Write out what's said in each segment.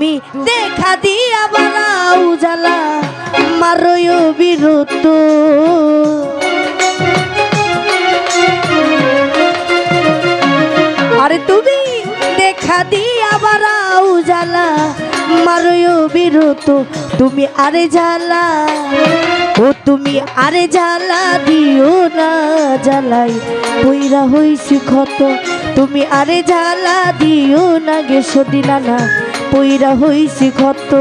তুমি দেখা দিয়া বাড়াও জ্বালা মারয় বিরত আরে তুমি দেখা দিয়া বাড়াও জ্বালা মারয় বিরত তুমি আরে জ্বালা ও তুমি আরে জ্বালা দিও না জ্বালাই পইরা হইছি ক্ষত তুমি আরে জ্বালা দিও না গে সদিনা না পইরা হইছি ক্ষত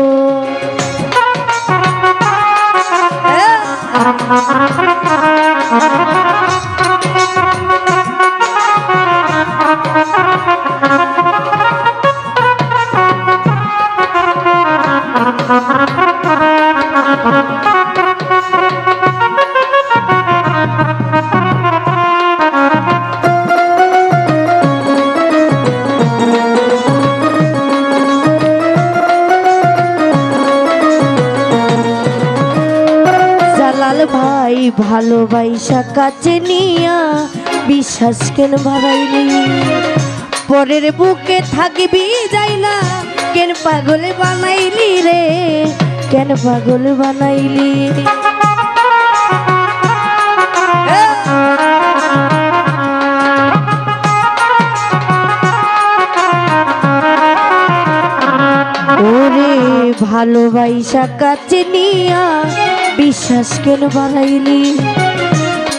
ভাই ভালোবাসা কাছে নিয়া বিশ্বাস কেন বাড়াইলি পরের বুকে থাকবি যাই না কেন পাগল বানাইলি রে কেন পাগল বানাইলি ওরে ভালোবাসা কাছে নিয়া বিশ্বাস কেন বাড়াইলি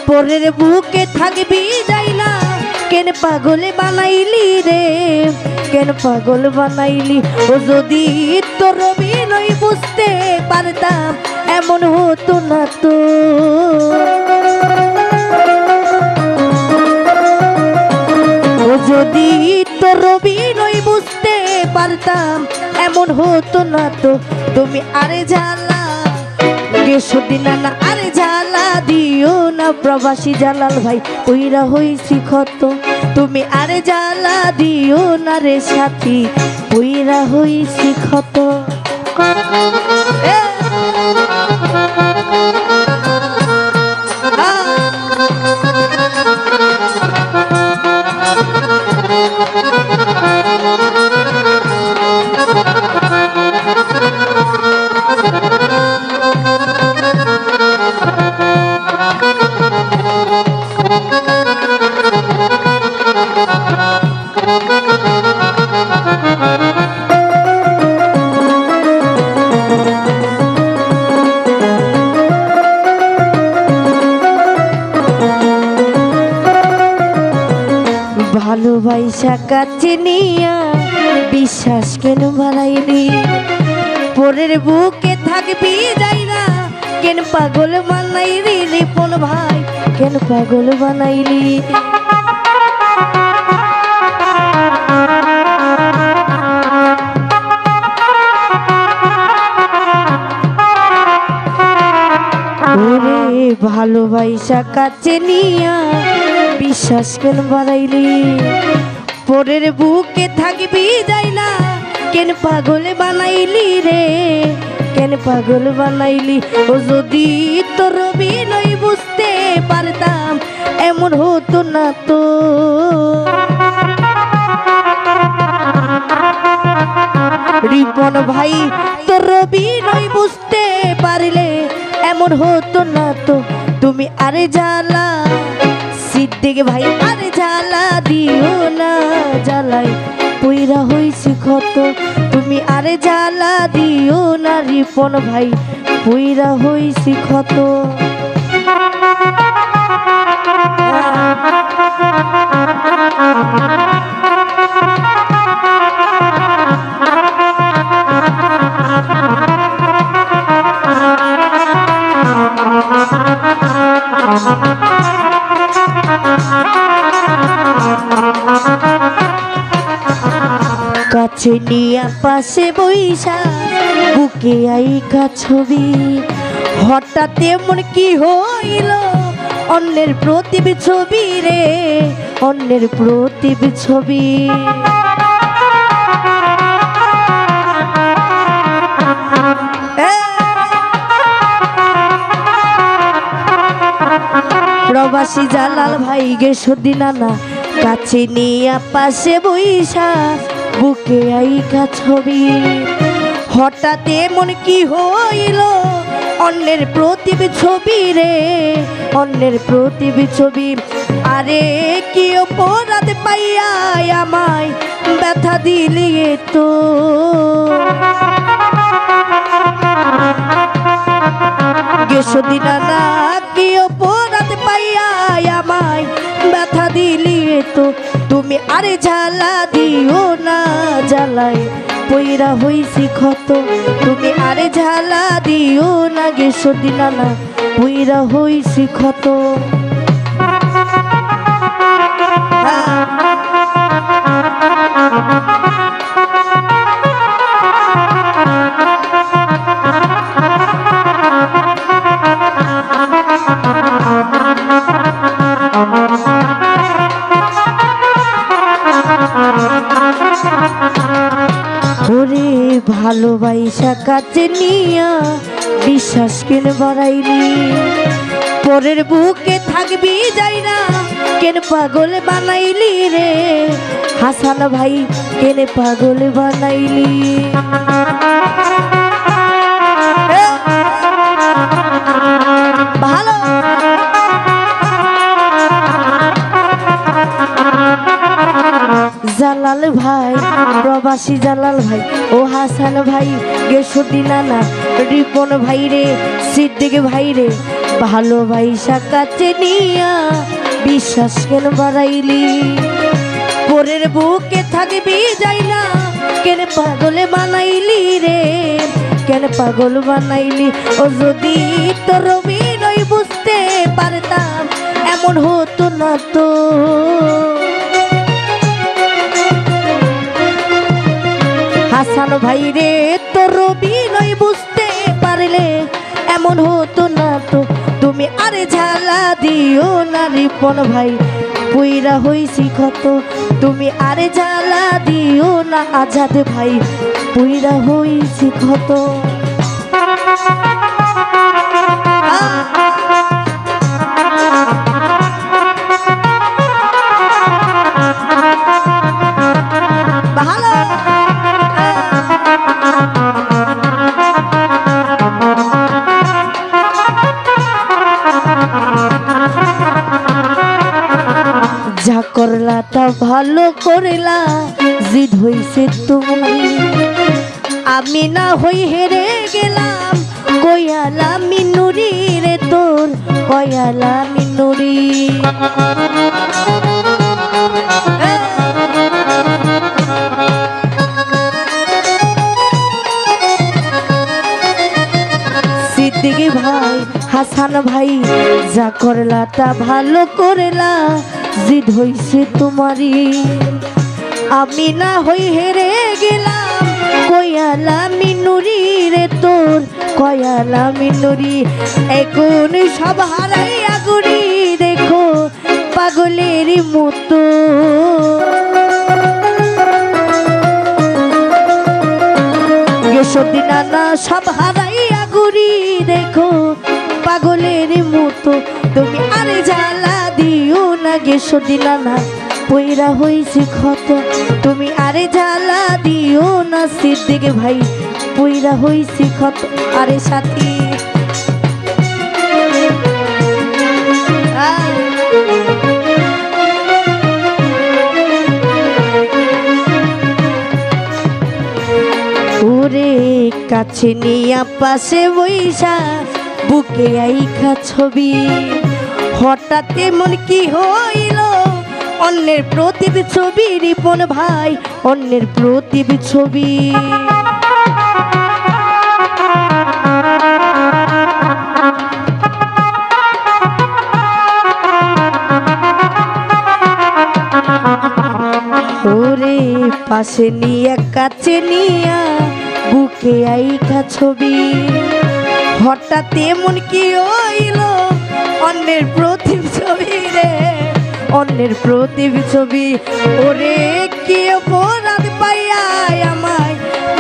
পরের বুকে থাকবি যাই না কেন পাগল বানাইলি রে কেন পাগল বানাইলি ও যদি তোর বিনয় বুঝতে পারতাম এমন হতো না তো ও যদি তোর বিনয় বুঝতে পারতাম এমন হতো না তো তুমি আরে জ্বালা সদিনা না আরে জ্বালা দিও না প্রবাসী জালাল ভাই পইরা হইছি ক্ষত তুমি আরে জ্বালা দিও না রে সাথী পইরা হইছি ক্ষত ভালোবাসা কাছে নিয়া বিশ্বাস কেন বাড়াইলি পরের বুকে থাকবি যাই না কেন পাগল বানাইলি রিপন ভাই কেন পাগল বানাইলি ওরে ভালোবাসা কাছে নিয়া বিশ্বাস কেন বাড়াইলি পরের বুকে থাকবি যাই না কেন পাগল বানাইলি রে কেন পাগল বানাইলি ও যদি তোর বিনয় বুঝতে পারতাম এমন হতো না তো রিপন ভাই তোর বিনয় বুঝতে পারলে এমন হতো না তো তুমি আরে জ্বালা সিদ্দিক ভাই আরে জ্বালা দিও না জ্বালাই পইরা হইছি ক্ষত তুমি আরে জ্বালা দিও না রিপন ভাই পইরা হইছি ক্ষত কাছে নিয়া পাশে বইসা বুকে আইকা ছবি হঠাৎ এমন কি হইল অন্যের প্রতিচ্ছবি রে অন্যের প্রতিচ্ছবি প্রবাসী জালাল ভাই গে সদিনা না কাছে নিয়া পাশে বইসা বুকে আইকা ছবি হঠাৎ এমন কি হইল অন্যের প্রতিচ্ছবি রে, অন্যের প্রতিচ্ছবি। আরে কি অপরাধ পাইয়া আমায় ব্যথা দিলি তো, গেছো দিনানা কি অপরাধ পাইয়া আমায় ব্যথা দিলি তো। তুমি আরে জ্বালা দিও না, জ্বালাই পইরা হইছি ক্ষত। তুমি আরে ঝালা দিও না, গেছো দিনানা পইরা হইছি ক্ষত। ওরে ভালোবাসা কাছে নিয়া বিশ্বাস কেন বাড়াইলি, পরের বুকে থাকবি যাই না কেন পাগল বানাইলি রে হাসান ভাই, কেন পাগল বানাইলি। ভালো জালাল ভাই, প্রবাসী জালাল ভাই ও হাসান ভাই, গেছো দিনানা রিপন ভাই রে, সিদ্দিক ভাই রে, ভালোবাসা কাছে নিয়া বিশ্বাস কেন বাড়াইলি, পরের বুকে থাকবি যাই না কেন পাগল বানাইলি রে, কেন পাগল বানাইলি। ও যদি তোর বিনয় বুঝতে পারতাম এমন হতো না তো, হাসান ভাই রে তোর বিনয় বুঝতে পারলে এমন হতো না তো। তুমি আরে ঝালা দিও না রিপন ভাই পুইরা হইছি ক্ষত, তুমি আরে ঝালা দিও না আজাদ ভাই পুইরা হইছি ক্ষত। যা করলা তা ভালো করলা, জিদ হইছে তুমি, আমি না হই হেরে গেলাম, কয়ালা মিনুরি রে তোর কয়ালা মিনুরি। সিদ্দিক ভাই হাসান ভাই যা করলা তা ভালো করলা, জিদ হইছে তোমারি, আমি না হই হেরে গেলাম, কয়ালা মিনুরি রে তোর কয়ালা মিনুরি। এখন সব হারাইয়া গুড়ি দেখো পাগলের মতো, গেছো দিনানা সব হারাইয়া গুড়ি দেখো পাগলের মতো। তুমি আরে জ্বালা দিও না, গেছো দিনানা পইরা হইছি ক্ষত, তুমি আরে জ্বালা দিও না সিদ্দিক ভাই পইরা হইছি ক্ষত। আরে সাথী ওরে কাছে নিয়া পাশে বইসা বুকে আইখা ছবি, হঠাৎ এমন কি হইল অন্যের প্রতিচ্ছবি রিপন ভাই, অন্যের প্রতিচ্ছবি। ওরে পাশে নিয়া কাছে নিয়া বুকে আইখা ছবি, হঠাৎ এমন কি হইল অন্যের প্রতিচ্ছবি রে, অন্যের প্রতিচ্ছবি। ওরে কি অপরাধ পাইয়া আমায়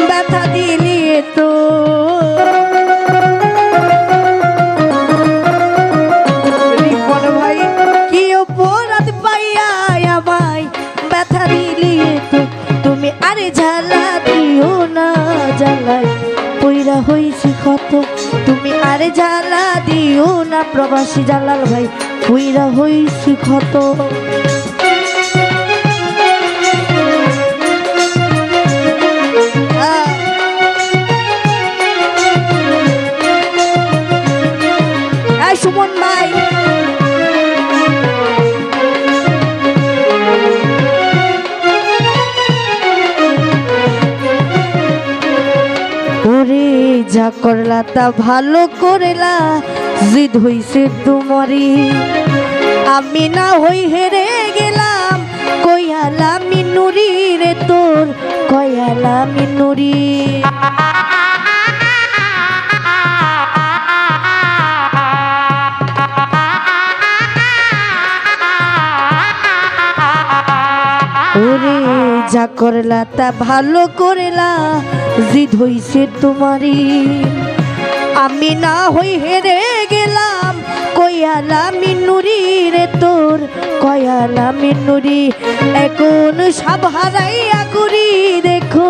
ব্যথা দিলি তো, রিপন ভাই কি অপরাধ পাইয়া আমায় ব্যথা দিলি তো। তুমি আরে ঝালা দিও না, জ্বালাই না প্রবাসী জালাল ভাই পুইরা হইছি ক্ষত সুমন ভাই ওরে যা করলা তা ভালো করেলা জিদ হইছে তোমারি আমি না হই হেরে গেলাম কয়ালা মিনুরি রে তোর কয়ালা মিনুরি ওরে যা করলা তা ভালো করেলা জিদ হইছে তোমারি আমি না হই হেরে গেলাম কয়ালা মিনুরি রে তোর কয়ালা মিনুরি এখন সব হারাইয়া করি দেখো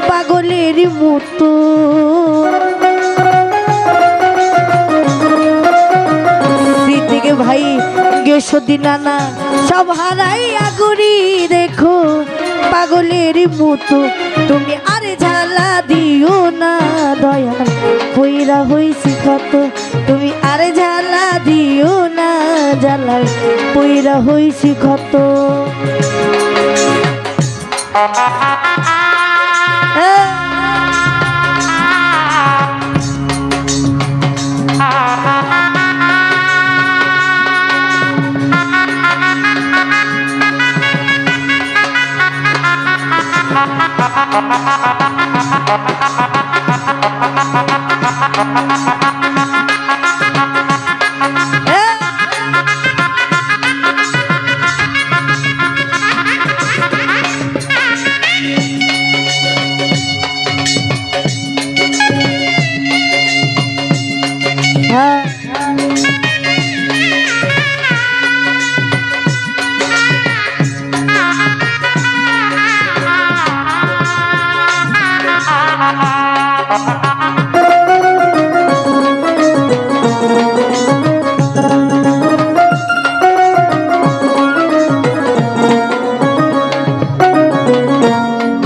পাগলের মতো সিদ্দিকে ভাই গেসদি নানা সব হারাইয়া করি দেখো পাগলের মতো তুমি আরে ঝালা দিও না দয়াল পইরা হইছি কত তুমি আরে ঝালা দিও না জ্বালায় পইরা হইছি কত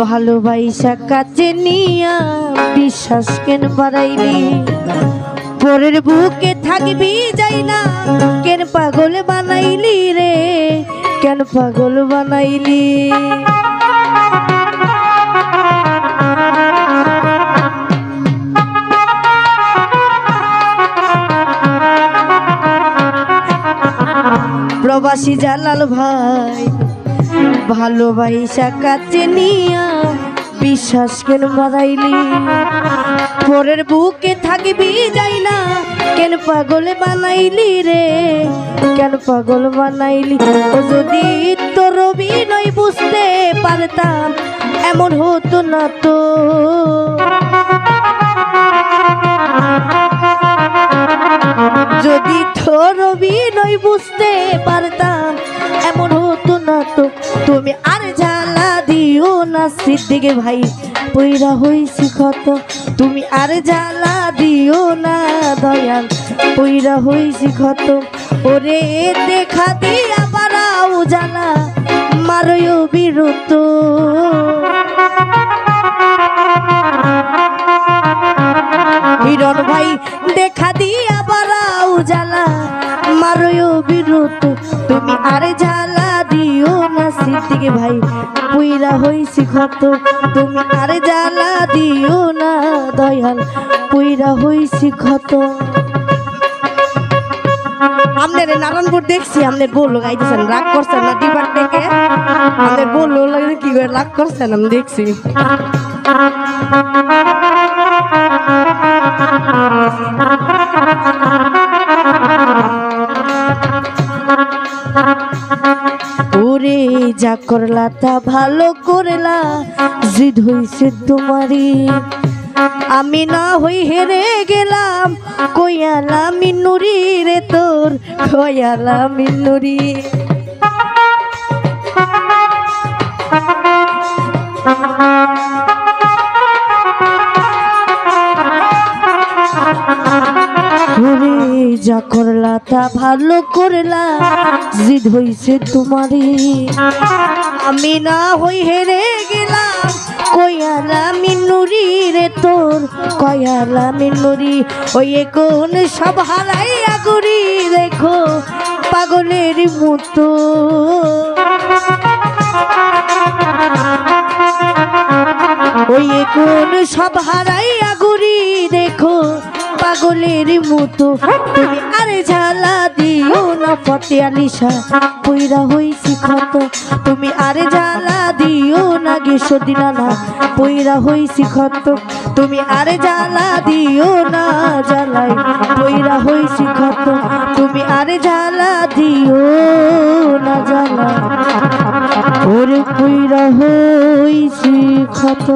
ভালোবাসা কাছে নিয়া বিশ্বাস কেন বাড়াইলি পরের বুকে থাকবি যাই না কেন পাগল বানাইলি রে কেন পাগল বানাইলি প্রবাসী জালাল ভাই ভালোবাসা কাছে নিয়া বিশ্বাস কেন বাড়াইলি পরের বুকে থাকবি যাই না কেন পাগল বানাইলি রে কেন পাগল বানাইলি ও যদি তোর অভিনয় বুঝতে পারতাম এমন হতো না তো যদি তোর অভিনয় বুঝতে পারতাম এমন হতো না তো তুমি আর জ্বালা দিও না সিদ্দিকে ভাই পইরা হইছি কত তুমি আর জ্বালা দিও না দয়াল পইরা হইছি কত ওরে দেখা দিয়া বাড়াও জ্বালা মারো বিরত হিরণ ভাই দেখা দিয়া বাড়াও জ্বালা মারো বিরত তুমি আর জ্বালা দিও না সিদ্দিকে ভাই পুইরা হইছি ক্ষত তুমি আর জ্বালা দিও না দয়াল পুইরা হইছি ক্ষত আমনের নারায়ণপুর দেখছি আমনের বললো গাইতেছেন রাগ করছেন না ডিবার থেকে আমনের বললো লাগে কি করে রাগ করছেন আমি দেখছি ওরে যা করলা তা ভালো করলা জিদ হইছে তোমারি আমি না হই হেরে গেলাম কয়ালা মিনুরি রে তোর কয়ালা মিনুরি ওরে যা করলা তা ভালো করলাম জিদ হইছে তোমারে আমি না হই হেরে গেলাম কয়ালা মিনুরি রে তোর কয়ালা মিনুরি ওই কোন সব হারাইয়া গুরি দেখো পাগলের মতো ওই কোন সব হারাইয়া গুরি দেখো পাগলের মতো তুমি আরে ঝালা দিও না ফতে আলিশা পইরা হইছি ক্ষত তুমি আরে ঝালা দিও না গেছো দিনানা পইরা হইছি ক্ষত তুমি আরে ঝালা দিও না জ্বালাই পইরা হইছি ক্ষত তুমি আরে ঝালা দিও না জ্বালা ওরে পইরা হইছি ক্ষত।